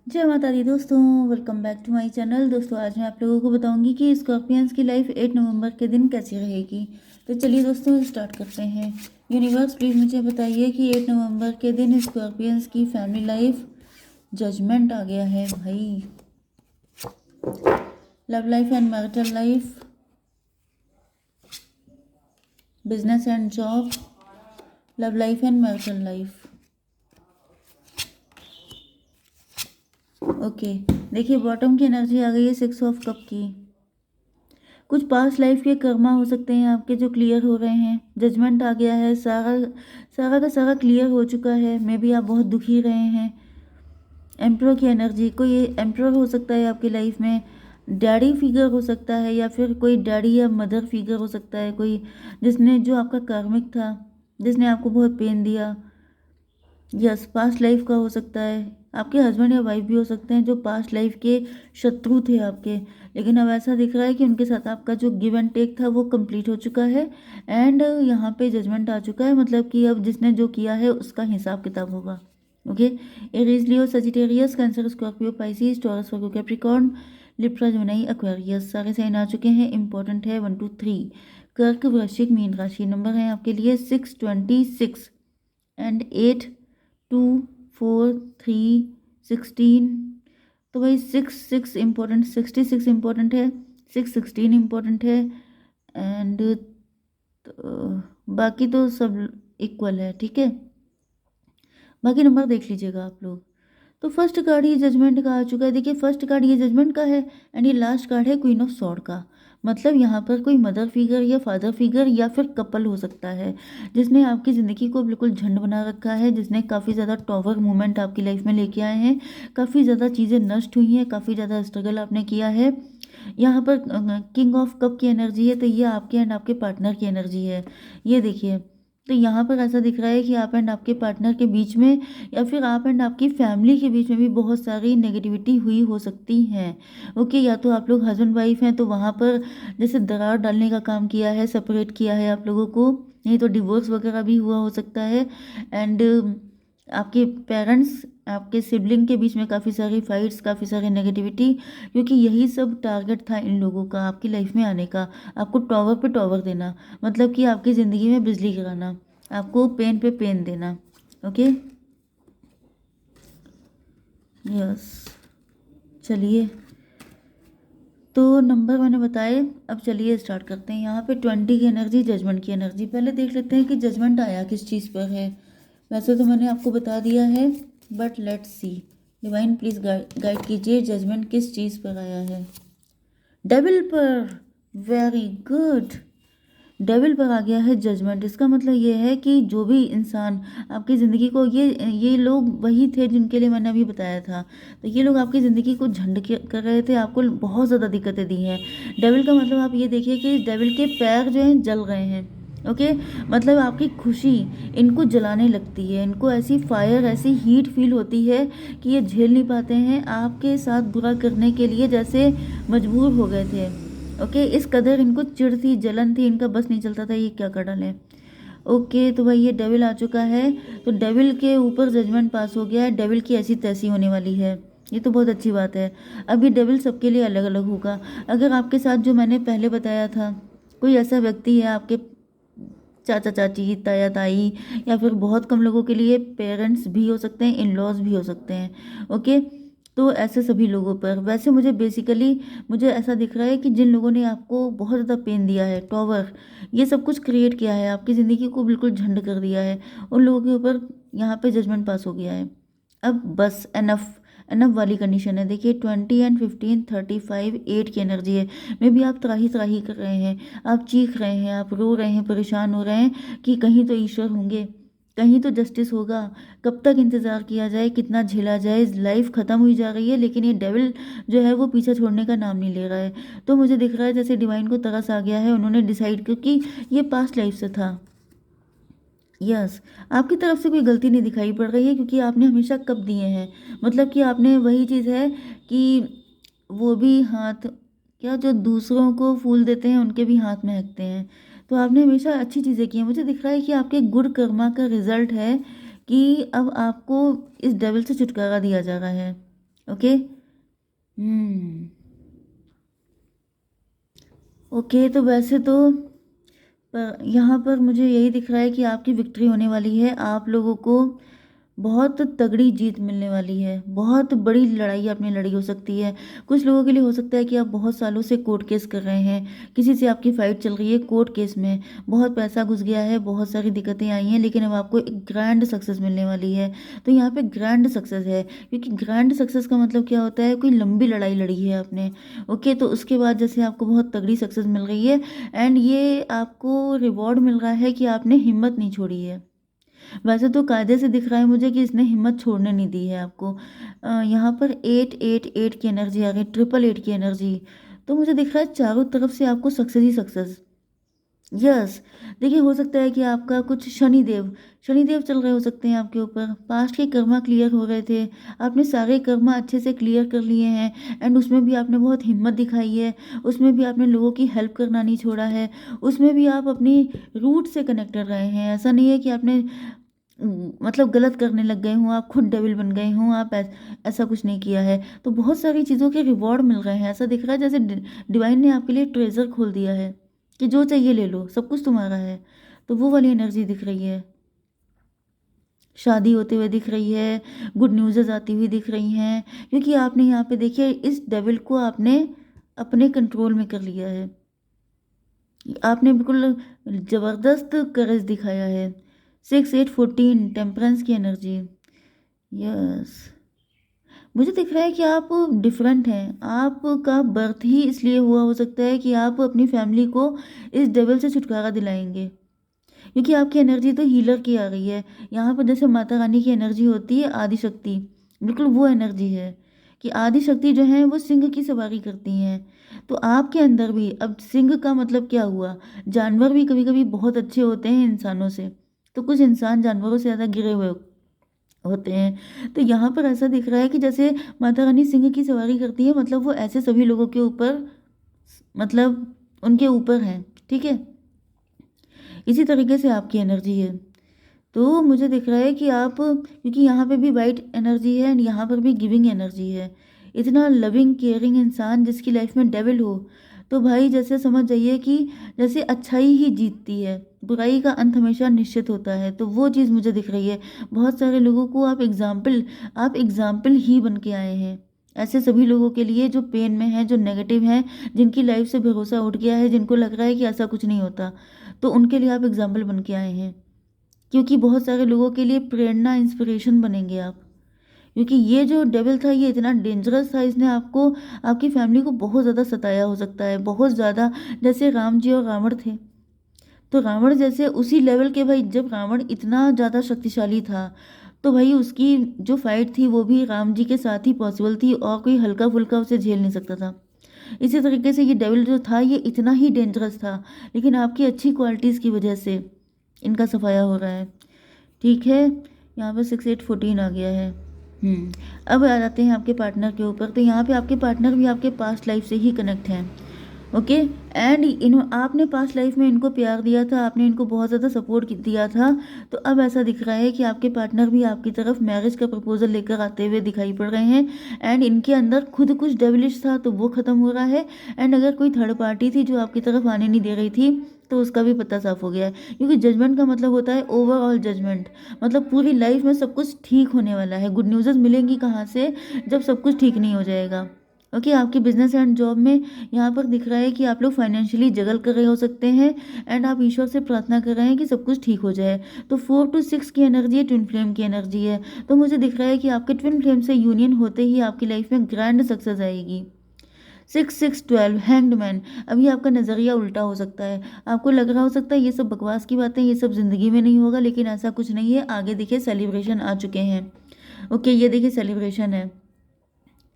जय माता दी दोस्तों, welcome back to my channel. दोस्तों आज मैं आप लोगों को बताऊंगी कि स्कॉर्पियंस की लाइफ 8 नवंबर के दिन कैसी रहेगी। तो चलिए दोस्तों स्टार्ट करते हैं। यूनिवर्स प्लीज़ मुझे बताइए कि 8 नवंबर के दिन स्कॉर्पियंस की फैमिली लाइफ जजमेंट आ गया है भाई। Love life and marital life, business and job, love life and marital life. Okay, देखिए बॉटम की एनर्जी आ गई है 6 ऑफ कप की। कुछ पास्ट लाइफ के कर्मा हो सकते हैं आपके जो क्लियर हो रहे हैं। जजमेंट आ गया है, सारा सारा का सारा क्लियर हो चुका है। मे बी आप बहुत दुखी रहे हैं। एम्प्रर की एनर्जी, कोई एम्प्रर हो सकता है आपकी लाइफ में। डैडी फिगर हो सकता है या फिर कोई डैडी या मदर फिगर हो सकता है, कोई जिसने जो आपका कार्मिक था, जिसने आपको बहुत पेन दिया। यस, पास्ट लाइफ का हो सकता है। आपके हस्बैंड या वाइफ भी हो सकते हैं जो पास्ट लाइफ के शत्रु थे आपके, लेकिन अब ऐसा दिख रहा है कि उनके साथ आपका जो गिव एंड टेक था वो कंप्लीट हो चुका है। एंड यहाँ पे जजमेंट आ चुका है, मतलब कि अब जिसने जो किया है उसका हिसाब किताब होगा। Okay, Aries, Leo, Sagittarius, Cancer, Scorpio, Pisces, Taurus, Virgo, Capricorn, Libra, Gemini, Aquarius, सारे साइन आ चुके हैं। इंपॉर्टेंट है 1 2 3। कर्क, वृश्चिक, मीन राशि। नंबर है आपके लिए 6 26 एंड 8 2 4 3 16। तो भाई 6 6 इम्पोर्टेंट, 66 इम्पोर्टेंट है, 6 16 इम्पोर्टेंट है। एंड बाकी तो सब इक्वल है, ठीक है। बाकी नंबर देख लीजिएगा आप लोग। तो फर्स्ट कार्ड ही जजमेंट का आ चुका है। देखिए फर्स्ट कार्ड ये जजमेंट का है एंड ये लास्ट कार्ड है क्वीन ऑफ सॉर्ड का। मतलब यहाँ पर कोई मदर फिगर या फादर फिगर या फिर कपल हो सकता है जिसने आपकी ज़िंदगी को बिल्कुल झंड बना रखा है, जिसने काफ़ी ज़्यादा टॉवर मूवमेंट आपकी लाइफ में लेके आए हैं। काफ़ी ज़्यादा चीज़ें नष्ट हुई हैं, काफ़ी ज़्यादा स्ट्रगल आपने किया है। यहाँ पर किंग ऑफ कप की एनर्जी है, तो ये आपके एंड आपके पार्टनर की एनर्जी है। ये देखिए, तो यहाँ पर ऐसा दिख रहा है कि आप एंड आपके पार्टनर के बीच में या फिर आप एंड आपकी फैमिली के बीच में भी बहुत सारी नेगेटिविटी हुई हो सकती है। ओके, या तो आप लोग हस्बैंड वाइफ हैं तो वहाँ पर जैसे दरार डालने का काम किया है, सेपरेट किया है आप लोगों को, नहीं तो डिवोर्स वगैरह भी हुआ हो सकता है। एंड आपके पेरेंट्स, आपके सिबलिंग के बीच में काफ़ी सारी फाइट्स, काफ़ी सारी नेगेटिविटी, क्योंकि यही सब टारगेट था इन लोगों का आपकी लाइफ में आने का। आपको टॉवर पे टॉवर देना, मतलब कि आपकी ज़िंदगी में बिजली गिराना, आपको पेन पे पेन देना। ओके, यस, चलिए तो नंबर मैंने बताए। अब चलिए स्टार्ट करते हैं। यहाँ पे 20 की एनर्जी, जजमेंट की एनर्जी। पहले देख लेते हैं कि जजमेंट आया किस चीज़ पर है। वैसे तो मैंने आपको बता दिया है, but let's see. Divine please guide कीजिए, जजमेंट किस चीज़ पर आया है। डेविल पर, वेरी गुड। डेविल पर आ गया है जजमेंट। इसका मतलब ये है कि जो भी इंसान आपकी ज़िंदगी को, ये लोग वही थे जिनके लिए मैंने अभी बताया था। तो ये लोग आपकी ज़िंदगी को झंड कर रहे थे, आपको बहुत ज़्यादा दिक्कतें दी हैं। डेविल का मतलब आप ये देखिए कि डेविल के पैर जो हैं जल रहे हैं। ओके, मतलब आपकी खुशी इनको जलाने लगती है, इनको ऐसी फायर, ऐसी हीट फील होती है कि ये झेल नहीं पाते हैं। आपके साथ बुरा करने के लिए जैसे मजबूर हो गए थे। ओके, इस कदर इनको चिढ़ थी, जलन थी, इनका बस नहीं चलता था ये क्या कर डालें। ओके, तो भाई ये डेविल आ चुका है, तो डेविल के ऊपर जजमेंट पास हो गया है। डेविल की ऐसी तैसी होने वाली है, ये तो बहुत अच्छी बात है। अब ये डेविल सबके लिए अलग अलग होगा। अगर आपके साथ जो मैंने पहले बताया था, कोई ऐसा व्यक्ति है, आपके चाचा चाची, ताया ताई, या फिर बहुत कम लोगों के लिए पेरेंट्स भी हो सकते हैं, इन लॉज भी हो सकते हैं। ओके, तो ऐसे सभी लोगों पर, वैसे मुझे बेसिकली मुझे ऐसा दिख रहा है कि जिन लोगों ने आपको बहुत ज़्यादा पेन दिया है, टॉवर, ये सब कुछ क्रिएट किया है, आपकी ज़िंदगी को बिल्कुल झंड कर दिया है, उन लोगों के ऊपर यहाँ पे जजमेंट पास हो गया है। अब बस एनफ, एनफ वाली कंडीशन है। देखिए 20 एंड 15 35 8 की एनर्जी है। मे बी आप त्राही त्राही कर रहे हैं, आप चीख रहे हैं, आप रो रहे हैं, परेशान हो रहे हैं कि कहीं तो ईश्वर होंगे, कहीं तो जस्टिस होगा। कब तक इंतज़ार किया जाए, कितना झेला जाए, लाइफ ख़त्म हुई जा रही है, लेकिन ये डेविल जो है वो पीछा छोड़ने का नाम नहीं ले रहा है। तो मुझे दिख रहा है जैसे डिवाइन को तरस आ गया है, उन्होंने डिसाइड, क्योंकि ये पास्ट लाइफ से था। यस, आपकी तरफ से कोई गलती नहीं दिखाई पड़ रही है, क्योंकि आपने हमेशा कब दिए हैं, मतलब कि आपने वही चीज़ है कि वो भी हाथ, क्या जो दूसरों को फूल देते हैं उनके भी हाथ महकते हैं। तो आपने हमेशा अच्छी चीज़ें की हैं। मुझे दिख रहा है कि आपके गुड कर्मा का रिजल्ट है कि अब आपको इस डेविल से छुटकारा दिया जा रहा है। ओके। ओके, तो वैसे तो पर यहाँ पर मुझे यही दिख रहा है कि आपकी विक्ट्री होने वाली है। आप लोगों को बहुत तगड़ी जीत मिलने वाली है। बहुत बड़ी लड़ाई आपने लड़ी हो सकती है। कुछ लोगों के लिए हो सकता है कि आप बहुत सालों से कोर्ट केस कर रहे हैं, किसी से आपकी फाइट चल रही है कोर्ट केस में, बहुत पैसा घुस गया है, बहुत सारी दिक्कतें आई हैं, लेकिन अब आपको एक ग्रैंड सक्सेस मिलने वाली है। तो यहाँ पे ग्रैंड सक्सेस है, क्योंकि ग्रैंड सक्सेस का मतलब क्या होता है, कोई लंबी लड़ाई लड़ी है आपने। ओके, तो उसके बाद जैसे आपको बहुत तगड़ी सक्सेस मिल रही है, एंड ये आपको रिवॉर्ड मिल रहा है कि आपने हिम्मत नहीं छोड़ी है। वैसे तो कायदे से दिख रहा है मुझे कि इसने हिम्मत छोड़ने नहीं दी है आपको। यहाँ पर 8 8 8 की एनर्जी आ गई, 8 8 की एनर्जी। तो मुझे दिख रहा है चारों तरफ से आपको सक्सेस ही सक्सेस। यस। देखिए, हो सकता है कि आपका कुछ शनिदेव शनिदेव चल रहे हो सकते हैं आपके ऊपर। पास्ट के कर्मा क्लियर हो रहे थे, आपने सारे कर्मा अच्छे से क्लियर कर लिए हैं, एंड उसमें भी आपने बहुत हिम्मत दिखाई है। उसमें भी आपने लोगों की हेल्प करना नहीं छोड़ा है। उसमें भी आप अपनी रूट से कनेक्टेड रहे हैं। ऐसा नहीं है कि आपने मतलब गलत करने लग गए हों, आप खुद डेविल बन गए हों, आप ऐसा कुछ नहीं किया है। तो बहुत सारी चीज़ों के रिवॉर्ड मिल रहे हैं। ऐसा दिख रहा है जैसे डिवाइन ने आपके लिए ट्रेजर खोल दिया है कि जो चाहिए ले लो, सब कुछ तुम्हारा है। तो वो वाली एनर्जी दिख रही है। शादी होते हुए दिख रही है, गुड न्यूज़ आती हुई दिख रही हैं, क्योंकि आपने यहाँ पे देखिए इस डेविल को आपने अपने कंट्रोल में कर लिया है। आपने बिल्कुल ज़बरदस्त करेज दिखाया है। 6 8 14 टेम्परेंस की एनर्जी। यस। मुझे दिख रहा है कि आप डिफरेंट हैं। आपका बर्थ ही इसलिए हुआ हो सकता है कि आप अपनी फैमिली को इस डेविल से छुटकारा दिलाएंगे, क्योंकि आपकी एनर्जी तो हीलर की आ गई है। यहाँ पर जैसे माता रानी की एनर्जी होती है आदि शक्ति, बिल्कुल वो एनर्जी है कि आदि शक्ति जो है वो सिंह की सवारी करती हैं। तो आपके अंदर भी अब सिंह का मतलब क्या हुआ, जानवर भी कभी कभी बहुत अच्छे होते हैं इंसानों से। तो कुछ इंसान जानवरों से ज़्यादा गिरे हुए होते हैं। तो यहाँ पर ऐसा दिख रहा है कि जैसे माता रानी सिंह की सवारी करती है, मतलब वो ऐसे सभी लोगों के ऊपर, मतलब उनके ऊपर हैं। ठीक है, इसी तरीके से आपकी एनर्जी है। तो मुझे दिख रहा है कि आप, क्योंकि यहाँ पे भी वाइट एनर्जी है एंड यहाँ पर भी गिविंग एनर्जी है, इतना लविंग केयरिंग इंसान जिसकी लाइफ में डेविल हो, तो भाई जैसे समझ जाइए कि जैसे अच्छाई ही जीतती है, बुराई का अंत हमेशा निश्चित होता है। तो वो चीज़ मुझे दिख रही है। बहुत सारे लोगों को आप एग्जाम्पल ही बन के आए हैं, ऐसे सभी लोगों के लिए जो पेन में है, जो नेगेटिव हैं, जिनकी लाइफ से भरोसा उठ गया है, जिनको लग रहा है कि ऐसा कुछ नहीं होता, तो उनके लिए आप एग्जाम्पल बन के आए हैं। क्योंकि बहुत सारे लोगों के लिए प्रेरणा, इंस्पिरेशन बनेंगे आप। क्योंकि ये जो डेविल था ये इतना डेंजरस था, इसने आपको, आपकी फैमिली को बहुत ज़्यादा सताया हो सकता है, बहुत ज़्यादा। जैसे राम जी और रावण थे, तो रावण जैसे उसी लेवल के भाई, जब रावण इतना ज़्यादा शक्तिशाली था, तो भाई उसकी जो फाइट थी वो भी राम जी के साथ ही पॉसिबल थी, और कोई हल्का फुल्का उसे झेल नहीं सकता था। इसी तरीके से ये डेविल जो था ये इतना ही डेंजरस था, लेकिन आपकी अच्छी क्वालिटीज़ की वजह से इनका सफाया हो रहा है। ठीक है, यहाँ पे 6 8 14 आ गया है। अब आ जाते हैं आपके पार्टनर के ऊपर। तो यहाँ पे आपके पार्टनर भी आपके पास्ट लाइफ से ही कनेक्ट हैं। ओके, एंड इन आपने पास्ट लाइफ में इनको प्यार दिया था, आपने इनको बहुत ज़्यादा सपोर्ट दिया था। तो अब ऐसा दिख रहा है कि आपके पार्टनर भी आपकी तरफ मैरिज का प्रपोजल लेकर आते हुए दिखाई पड़ रहे हैं, एंड इनके अंदर खुद कुछ डेविलिश था तो वो ख़त्म हो रहा है, एंड अगर कोई थर्ड पार्टी थी जो आपकी तरफ आने नहीं दे रही थी, तो उसका भी पता साफ हो गया है। क्योंकि जजमेंट का मतलब होता है ओवरऑल जजमेंट, मतलब पूरी लाइफ में सब कुछ ठीक होने वाला है। गुड न्यूज़ मिलेंगी कहाँ से, जब सब कुछ ठीक नहीं हो जाएगा। ओके, आपकी बिजनेस एंड जॉब में यहाँ पर दिख रहा है कि आप लोग फाइनेंशियली जगल कर रहे हो सकते हैं, एंड आप ईश्वर से प्रार्थना कर रहे हैं कि सब कुछ ठीक हो जाए। तो 4 to 6 की एनर्जी है, ट्विन फ्लेम की एनर्जी है। तो मुझे दिख रहा है कि आपके ट्विन फ्लेम से यूनियन होते ही आपकी लाइफ में ग्रैंड सक्सेस आएगी। 6 6 12 हैंग्ड मैन। अभी आपका नज़रिया उल्टा हो सकता है, आपको लग रहा हो सकता है ये सब बकवास की बातें, ये सब ज़िंदगी में नहीं होगा, लेकिन ऐसा कुछ नहीं है। आगे देखिए सेलिब्रेशन आ चुके हैं। ओके, ये देखिए सेलिब्रेशन है।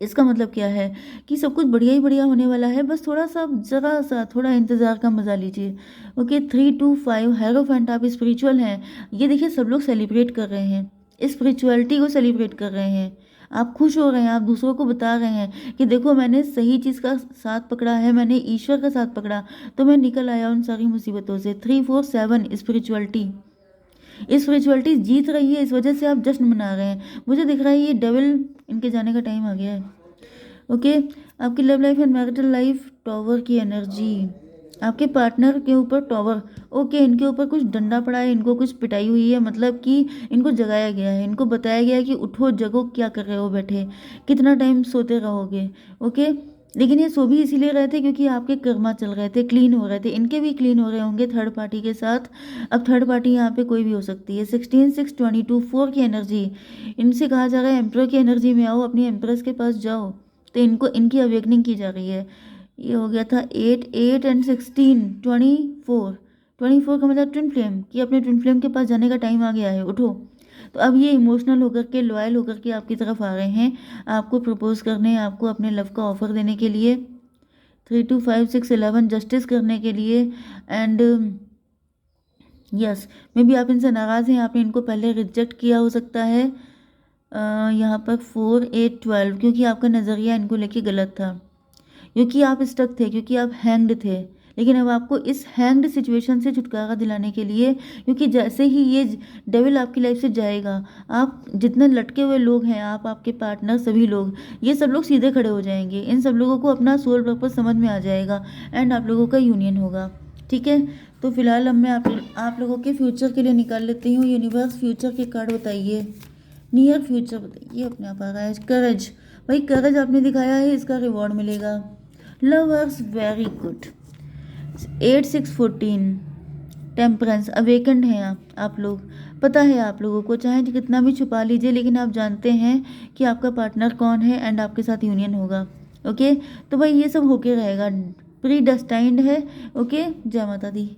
इसका मतलब क्या है कि सब कुछ बढ़िया ही बढ़िया होने वाला है, बस थोड़ा सा, ज़रा सा थोड़ा इंतज़ार का मज़ा लीजिए। ओके, 3 2 5 हेरोफेंट, आप स्पिरिचुअल हैं। ये देखिए सब लोग सेलिब्रेट कर रहे हैं, स्पिरिचुअलिटी को सेलिब्रेट कर रहे हैं। आप खुश हो रहे हैं, आप दूसरों को बता रहे हैं कि देखो मैंने सही चीज़ का साथ पकड़ा है, मैंने ईश्वर का साथ पकड़ा, तो मैं निकल आया उन सारी मुसीबतों से। 3 4 7 स्पिरिचुअलिटी। स्पिरिचुअलिटी जीत रही है, इस वजह से आप जश्न मना रहे हैं। मुझे दिख रहा है ये डेविल इनके जाने का टाइम आ गया है। ओके, आपकी love life and marital life, tower की एनर्जी, आपके पार्टनर के ऊपर टॉवर। ओके, इनके ऊपर कुछ डंडा पड़ा है, इनको कुछ पिटाई हुई है, मतलब कि इनको जगाया गया है, इनको बताया गया है कि उठो जगो, क्या कर रहे हो बैठे, कितना टाइम सोते रहोगे। ओके, लेकिन ये सो भी इसीलिए रहे थे क्योंकि आपके कर्मा चल रहे थे, क्लीन हो रहे थे, इनके भी क्लीन हो रहे होंगे थर्ड पार्टी के साथ। अब थर्ड पार्टी यहाँ पे कोई भी हो सकती है। 16/6/22 4 की एनर्जी, इनसे कहा जा रहा है एम्प्रर की एनर्जी में आओ, अपनी एम्प्रेस के पास जाओ। तो इनको इनकी अवेकनिंग की जा रही है। ये हो गया था 8 एंड 16 24 का मतलब ट्विन फ्लेम, कि अपने ट्विन फ्लेम के पास जाने का टाइम आ गया है, उठो। तो अब ये इमोशनल होकर के, लॉयल होकर के आपकी तरफ आ रहे हैं, आपको प्रपोज करने, आपको अपने लव का ऑफर देने के लिए। 3 2 5 6 11 जस्टिस करने के लिए। एंड यस, मे बी आप इनसे नाराज़ हैं, आपने इनको पहले रिजेक्ट किया हो सकता है। यहाँ पर 4 8 12, क्योंकि आपका नज़रिया इनको लेके गलत था, क्योंकि आप स्टक थे, क्योंकि आप हैंग्ड थे। लेकिन अब आपको इस हैंग्ड सिचुएशन से छुटकारा दिलाने के लिए, क्योंकि जैसे ही ये डेविल आपकी लाइफ से जाएगा, आप जितने लटके हुए लोग हैं, आप, आपके पार्टनर, सभी लोग, ये सब लोग सीधे खड़े हो जाएंगे। इन सब लोगों को अपना सोल पर्पस समझ में आ जाएगा एंड आप लोगों का यूनियन होगा। ठीक है, तो फिलहाल अब मैं आप लोगों के फ्यूचर के लिए निकाल लेती हूँ। यूनिवर्स फ्यूचर के कार्ड बताइए, नियर फ्यूचर बताइए। अपने आप आ रहा है करेज, भाई करेज आपने दिखाया है, इसका रिवॉर्ड मिलेगा। Lovers, very good. 8 6 14 temperance, awakened हैं आप लोग। पता है आप लोगों को, चाहे कितना भी छुपा लीजिए, लेकिन आप जानते हैं कि आपका पार्टनर कौन है एंड आपके साथ यूनियन होगा। ओके, तो भाई ये सब होके रहेगा, प्री डेस्टाइंड है। ओके, जय माता दी।